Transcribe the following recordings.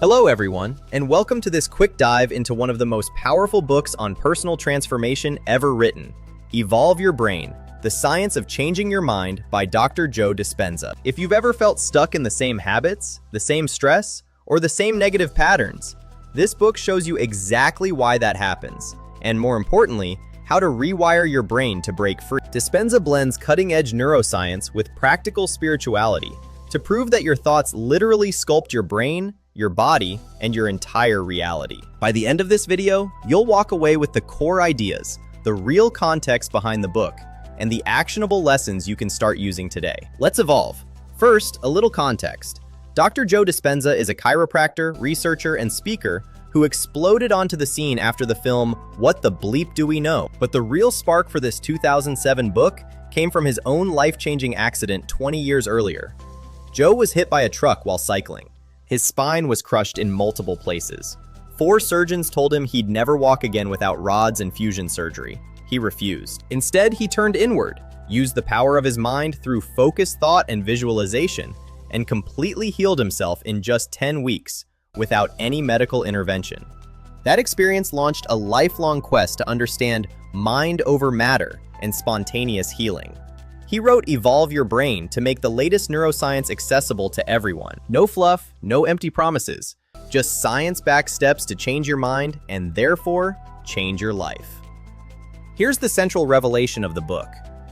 Hello everyone, and welcome to this quick dive into one of the most powerful books on personal transformation ever written, Evolve Your Brain, The Science of Changing Your Mind by Dr. Joe Dispenza. If you've ever felt stuck in the same habits, the same stress, or the same negative patterns, this book shows you exactly why that happens, and more importantly, how to rewire your brain to break free. Dispenza blends cutting-edge neuroscience with practical spirituality to prove that your thoughts literally sculpt your brain, your body, and your entire reality. By the end of this video, you'll walk away with the core ideas, the real context behind the book, and the actionable lessons you can start using today. Let's evolve. First, a little context. Dr. Joe Dispenza is a chiropractor, researcher, and speaker who exploded onto the scene after the film What the Bleep Do We Know? But the real spark for this 2007 book came from his own life-changing accident 20 years earlier. Joe was hit by a truck while cycling. His spine was crushed in multiple places. 4 surgeons told him he'd never walk again without rods and fusion surgery. He refused. Instead, he turned inward, used the power of his mind through focused thought and visualization, and completely healed himself in just 10 weeks without any medical intervention. That experience launched a lifelong quest to understand mind over matter and spontaneous healing. He wrote Evolve Your Brain to make the latest neuroscience accessible to everyone. No fluff, no empty promises, just science-backed steps to change your mind and therefore change your life. Here's the central revelation of the book.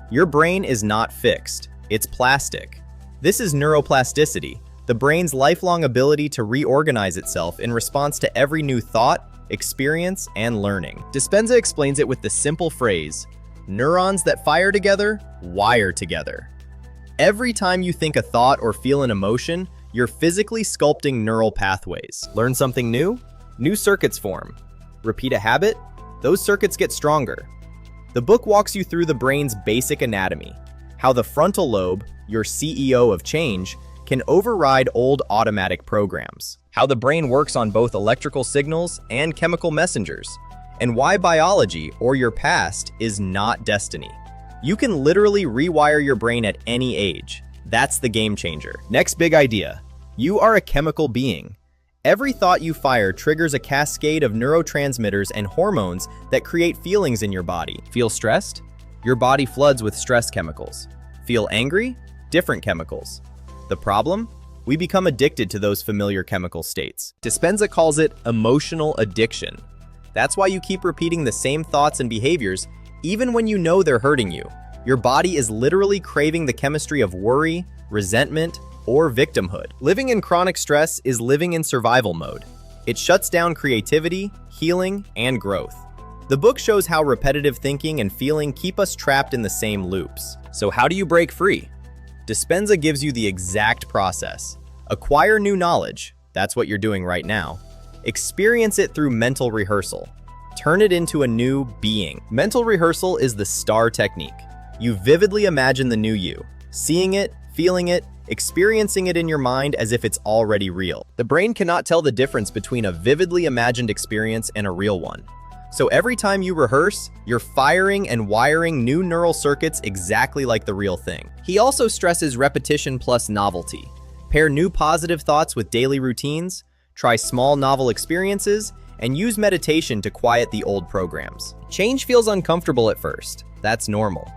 Your brain is not fixed, it's plastic. This is neuroplasticity, the brain's lifelong ability to reorganize itself in response to every new thought, experience, and learning. Dispenza explains it with the simple phrase, neurons that fire together, wire together. Every time you think a thought or feel an emotion, you're physically sculpting neural pathways. Learn something new? New circuits form. Repeat a habit? Those circuits get stronger. The book walks you through the brain's basic anatomy, how the frontal lobe, your CEO of change, can override old automatic programs, how the brain works on both electrical signals and chemical messengers, and why biology, or your past, is not destiny. You can literally rewire your brain at any age. That's the game changer. Next big idea. You are a chemical being. Every thought you fire triggers a cascade of neurotransmitters and hormones that create feelings in your body. Feel stressed? Your body floods with stress chemicals. Feel angry? Different chemicals. The problem? We become addicted to those familiar chemical states. Dispenza calls it emotional addiction. That's why you keep repeating the same thoughts and behaviors even when you know they're hurting you. Your body is literally craving the chemistry of worry, resentment, or victimhood. Living in chronic stress is living in survival mode. It shuts down creativity, healing, and growth. The book shows how repetitive thinking and feeling keep us trapped in the same loops. So how do you break free? Dispenza gives you the exact process. Acquire new knowledge, that's what you're doing right now. Experience it through mental rehearsal. Turn it into a new being. Mental rehearsal is the STAR technique. You vividly imagine the new you, seeing it, feeling it, experiencing it in your mind as if it's already real. The brain cannot tell the difference between a vividly imagined experience and a real one. So every time you rehearse, you're firing and wiring new neural circuits exactly like the real thing. He also stresses repetition plus novelty. Pair new positive thoughts with daily routines, try small novel experiences, and use meditation to quiet the old programs. Change feels uncomfortable at first. That's normal.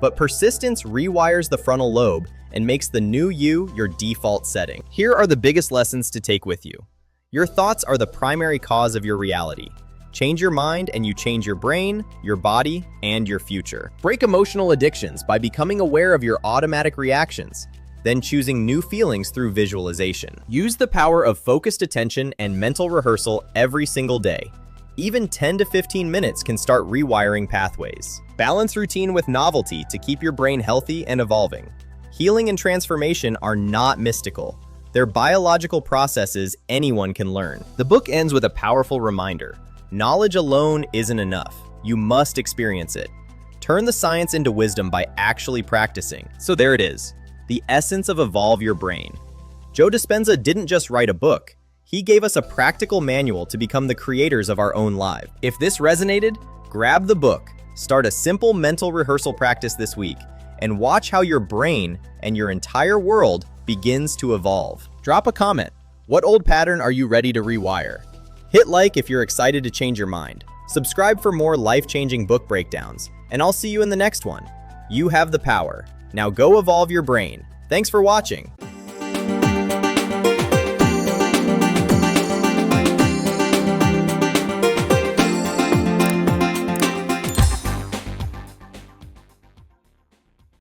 But persistence rewires the frontal lobe and makes the new you your default setting. Here are the biggest lessons to take with you. Your thoughts are the primary cause of your reality. Change your mind and you change your brain, your body, and your future. Break emotional addictions by becoming aware of your automatic reactions, then choosing new feelings through visualization. Use the power of focused attention and mental rehearsal every single day. Even 10 to 15 minutes can start rewiring pathways. Balance routine with novelty to keep your brain healthy and evolving. Healing and transformation are not mystical. They're biological processes anyone can learn. The book ends with a powerful reminder. Knowledge alone isn't enough. You must experience it. Turn the science into wisdom by actually practicing. So there it is. The essence of Evolve Your Brain. Joe Dispenza didn't just write a book. He gave us a practical manual to become the creators of our own lives. If this resonated, grab the book, start a simple mental rehearsal practice this week, and watch how your brain and your entire world begins to evolve. Drop a comment. What old pattern are you ready to rewire? Hit like if you're excited to change your mind. Subscribe for more life-changing book breakdowns, and I'll see you in the next one. You have the power. Now go evolve your brain. Thanks for watching.